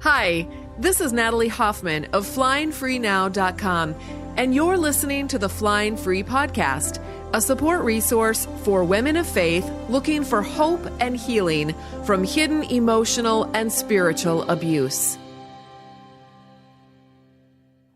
Hi, this is Natalie Hoffman of FlyingFreeNow.com, and you're listening to the Flying Free Podcast, a support resource for women of faith looking for hope and healing from hidden emotional and spiritual abuse.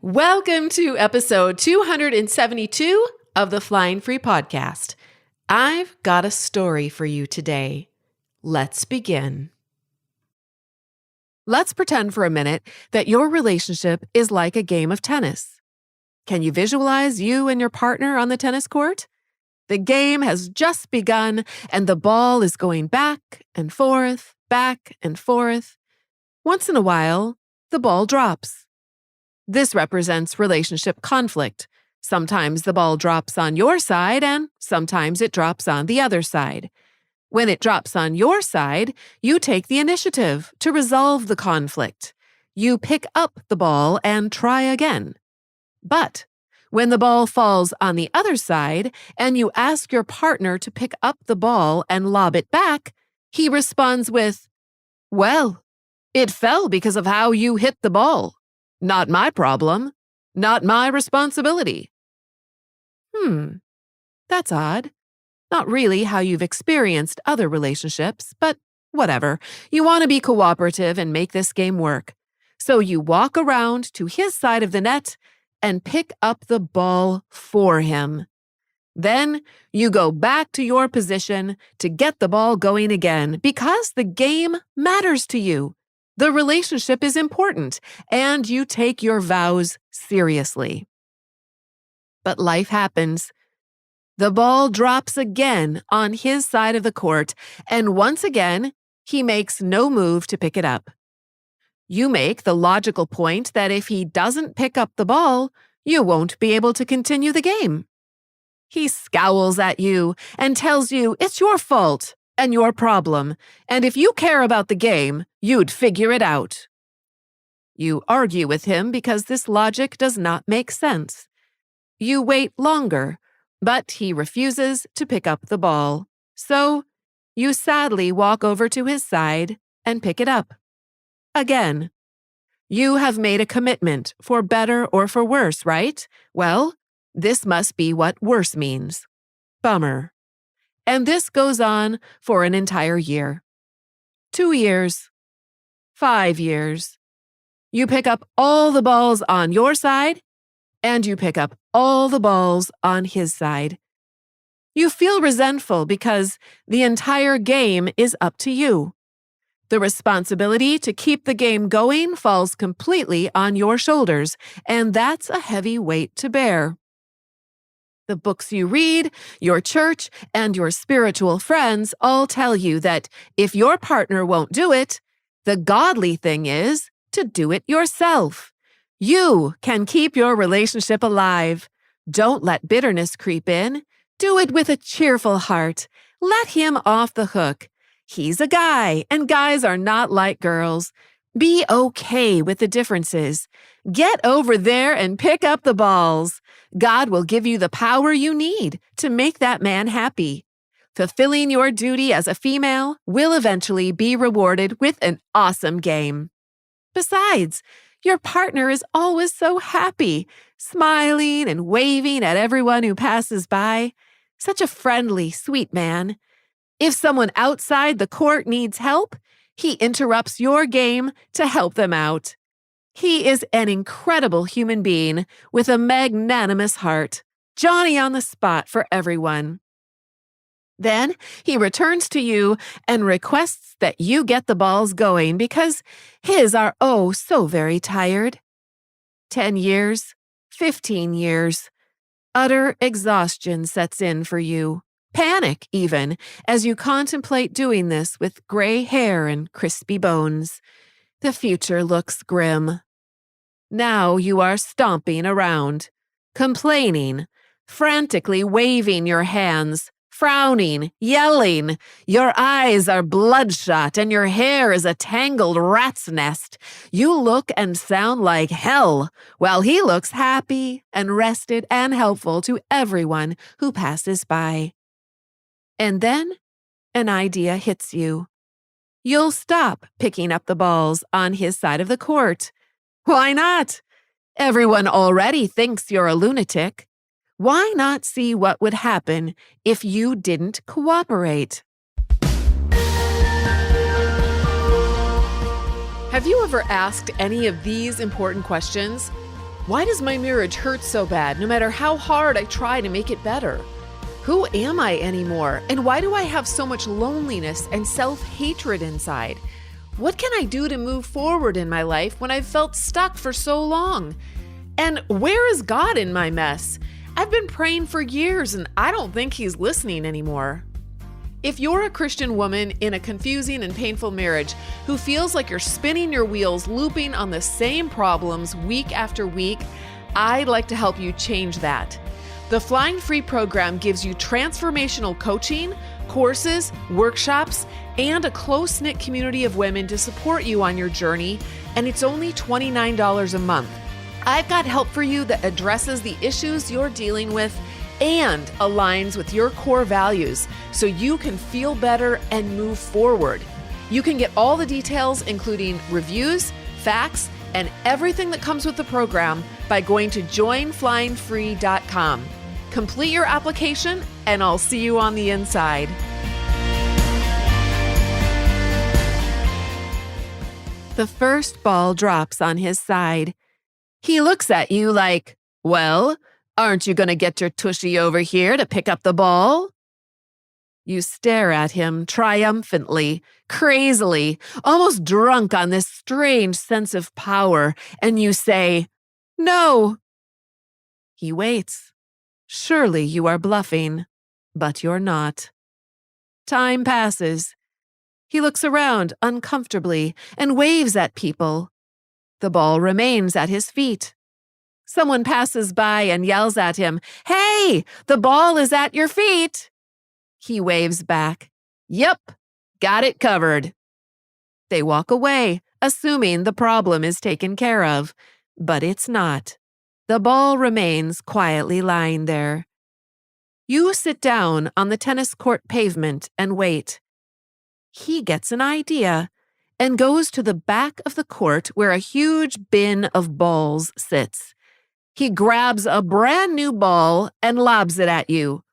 Welcome to episode 272 of the Flying Free Podcast. I've got a story for you today. Let's begin. Let's pretend for a minute that your relationship is like a game of tennis. Can you visualize you and your partner on the tennis court? The game has just begun and the ball is going back and forth, back and forth. Once in a while, the ball drops. This represents relationship conflict. Sometimes the ball drops on your side and sometimes it drops on the other side. When it drops on your side, you take the initiative to resolve the conflict. You pick up the ball and try again. But when the ball falls on the other side and you ask your partner to pick up the ball and lob it back, he responds with, "Well, it fell because of how you hit the ball. Not my problem. Not my responsibility." That's odd. Not really how you've experienced other relationships, but whatever. You want to be cooperative and make this game work. So you walk around to his side of the net and pick up the ball for him. Then you go back to your position to get the ball going again because the game matters to you. The relationship is important and you take your vows seriously. But life happens. The ball drops again on his side of the court, and once again, he makes no move to pick it up. You make the logical point that if he doesn't pick up the ball, you won't be able to continue the game. He scowls at you and tells you it's your fault and your problem, and if you care about the game, you'd figure it out. You argue with him because this logic does not make sense. You wait longer, but he refuses to pick up the ball. So you sadly walk over to his side and pick it up. Again, you have made a commitment for better or for worse, right? Well, this must be what worse means. Bummer. And this goes on for an entire year. 2 years. 5 years. You pick up all the balls on your side, and you pick up all the balls on his side. You feel resentful because the entire game is up to you. The responsibility to keep the game going falls completely on your shoulders, and that's a heavy weight to bear. The books you read, your church, and your spiritual friends all tell you that if your partner won't do it, the godly thing is to do it yourself. You can keep your relationship alive. Don't let bitterness creep in. Do it with a cheerful heart. Let him off the hook. He's a guy, and guys are not like girls. Be okay with the differences. Get over there and pick up the balls. God will give you the power you need to make that man happy. Fulfilling your duty as a female will eventually be rewarded with an awesome game. Besides, your partner is always so happy, smiling and waving at everyone who passes by. Such a friendly, sweet man. If someone outside the court needs help, he interrupts your game to help them out. He is an incredible human being with a magnanimous heart. Johnny on the spot for everyone. Then he returns to you and requests that you get the balls going because his are oh so very tired. 10 years, 15 years. Utter exhaustion sets in for you. Panic, even, as you contemplate doing this with gray hair and crispy bones. The future looks grim. Now you are stomping around, complaining, frantically waving your hands, frowning, yelling. Your eyes are bloodshot and your hair is a tangled rat's nest. You look and sound like hell, while he looks happy and rested and helpful to everyone who passes by. And then an idea hits you. you'll stop picking up the balls on his side of the court. Why not? Everyone already thinks you're a lunatic. Why not see what would happen if you didn't cooperate? Have you ever asked any of these important questions? Why does my marriage hurt so bad no matter how hard I try to make it better? Who am I anymore? And why do I have so much loneliness and self-hatred inside? What can I do to move forward in my life when I've felt stuck for so long? And where is God in my mess? I've been praying for years and I don't think He's listening anymore. If you're a Christian woman in a confusing and painful marriage who feels like you're spinning your wheels, looping on the same problems week after week, I'd like to help you change that. The Flying Free program gives you transformational coaching, courses, workshops, and a close-knit community of women to support you on your journey, and it's only $29 a month. I've got help for you that addresses the issues you're dealing with and aligns with your core values so you can feel better and move forward. You can get all the details, including reviews, facts, and everything that comes with the program by going to joinflyingfree.com. Complete your application, and I'll see you on the inside. The first ball drops on his side. He looks at you like, well, aren't you going to get your tushy over here to pick up the ball? You stare at him triumphantly, crazily, almost drunk on this strange sense of power, and you say, no. He waits. Surely you are bluffing, but you're not. Time passes. He looks around uncomfortably and waves at people. The ball remains at his feet. Someone passes by and yells at him, "Hey, the ball is at your feet." He waves back, "Yep, got it covered." They walk away, assuming the problem is taken care of, but it's not. The ball remains quietly lying there. You sit down on the tennis court pavement and wait. He gets an idea and goes to the back of the court where a huge bin of balls sits. He grabs a brand new ball and lobs it at you.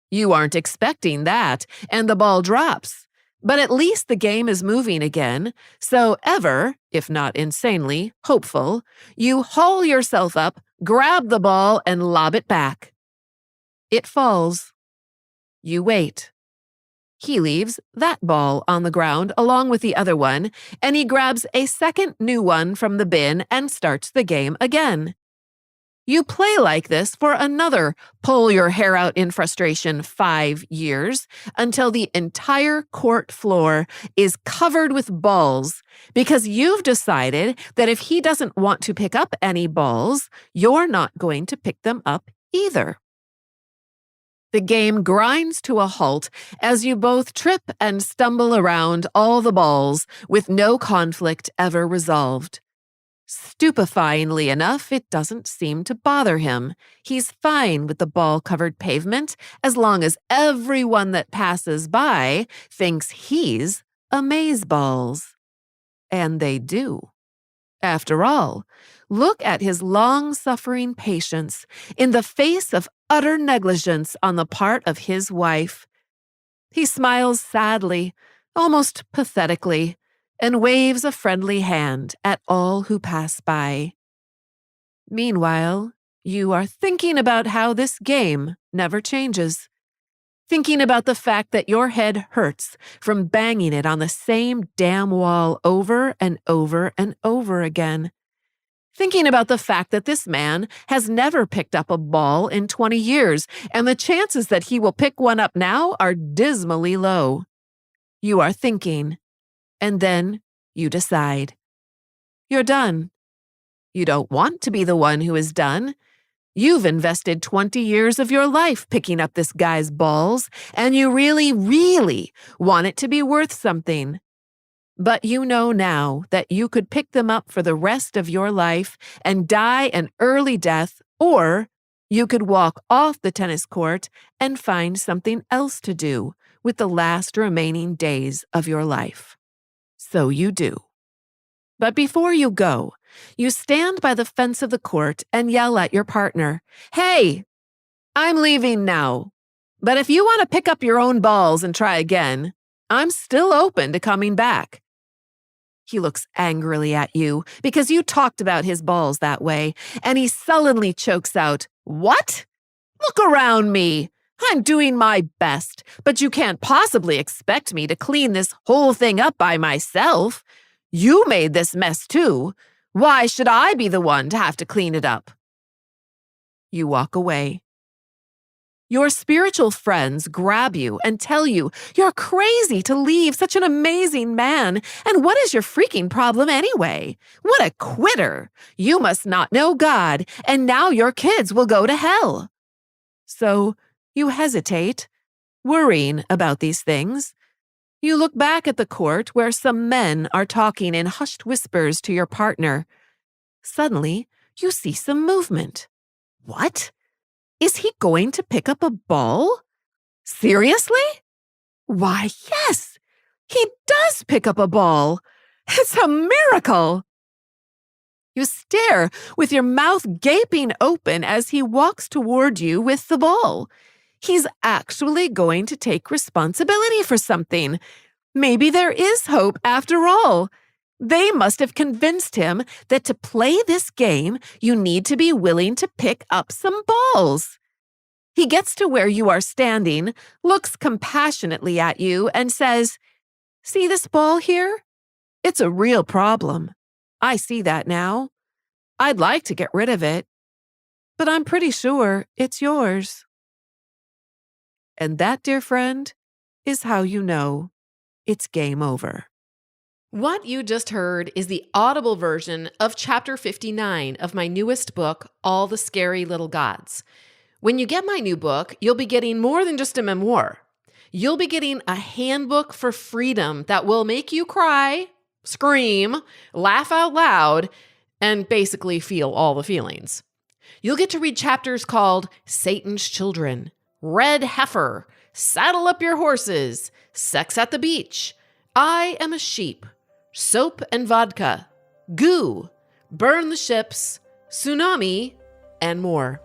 You aren't expecting that, and the ball drops. But at least the game is moving again, so ever, if not insanely, hopeful, you haul yourself up, grab the ball, and lob it back. It falls. You wait. He leaves that ball on the ground along with the other one, and he grabs a second new one from the bin and starts the game again. You play like this for another pull your hair out in frustration 5 years until the entire court floor is covered with balls because you've decided that if he doesn't want to pick up any balls, you're not going to pick them up either. The game grinds to a halt as you both trip and stumble around all the balls with no conflict ever resolved. Stupefyingly enough, it doesn't seem to bother him. He's fine with the ball-covered pavement as long as everyone that passes by thinks he's amazeballs. And they do. After all, look at his long-suffering patience in the face of utter negligence on the part of his wife. He smiles sadly, almost pathetically, and waves a friendly hand at all who pass by. Meanwhile, you are thinking about how this game never changes. Thinking about the fact that your head hurts from banging it on the same damn wall over and over and over again. Thinking about the fact that this man has never picked up a ball in 20 years, and the chances that he will pick one up now are dismally low. You are thinking, and then you decide. You're done. You don't want to be the one who is done. You've invested 20 years of your life picking up this guy's balls, and you really, really want it to be worth something. But you know now that you could pick them up for the rest of your life and die an early death, or you could walk off the tennis court and find something else to do with the last remaining days of your life. So you do. But before you go, you stand by the fence of the court and yell at your partner, "Hey, I'm leaving now. But if you want to pick up your own balls and try again, I'm still open to coming back." He looks angrily at you because you talked about his balls that way, and he sullenly chokes out, "What? Look around me. I'm doing my best, but you can't possibly expect me to clean this whole thing up by myself. You made this mess too. Why should I be the one to have to clean it up?" You walk away. Your spiritual friends grab you and tell you you're crazy to leave such an amazing man, and what is your freaking problem anyway? What a quitter! You must not know God, and now your kids will go to hell. So you hesitate, worrying about these things. You look back at the court where some men are talking in hushed whispers to your partner. Suddenly, you see some movement. What? Is he going to pick up a ball? Seriously? Why, yes, he does pick up a ball. It's a miracle. You stare with your mouth gaping open as he walks toward you with the ball. He's actually going to take responsibility for something. Maybe there is hope after all. They must have convinced him that to play this game, you need to be willing to pick up some balls. He gets to where you are standing, looks compassionately at you, and says, "See this ball here? It's a real problem. I see that now. I'd like to get rid of it, but I'm pretty sure it's yours." And that, dear friend, is how you know it's game over. What you just heard is the Audible version of Chapter 59 of my newest book, All the Scary Little Gods. When you get my new book, you'll be getting more than just a memoir. You'll be getting a handbook for freedom that will make you cry, scream, laugh out loud, and basically feel all the feelings. You'll get to read chapters called Satan's Children, Red Heifer, Saddle Up Your Horses, Sex at the Beach, I Am a Sheep, Soap and Vodka, Goo, Burn the Ships, Tsunami, and more.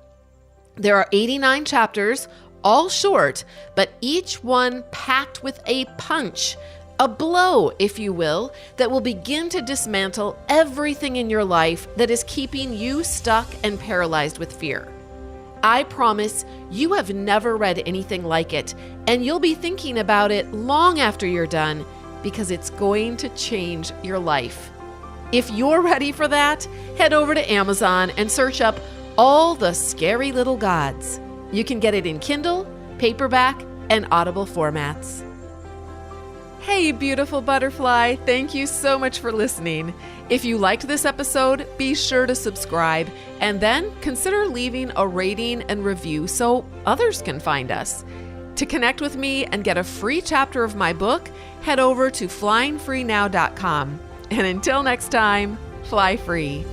There are 89 chapters, all short, but each one packed with a punch, a blow, if you will, that will begin to dismantle everything in your life that is keeping you stuck and paralyzed with fear. I promise you have never read anything like it, and you'll be thinking about it long after you're done because it's going to change your life. If you're ready for that, head over to Amazon and search up All the Scary Little Gods. You can get it in Kindle, paperback, and Audible formats. Hey, beautiful butterfly, thank you so much for listening. If you liked this episode, be sure to subscribe and then consider leaving a rating and review so others can find us. To connect with me and get a free chapter of my book, head over to flyingfreenow.com. And until next time, fly free.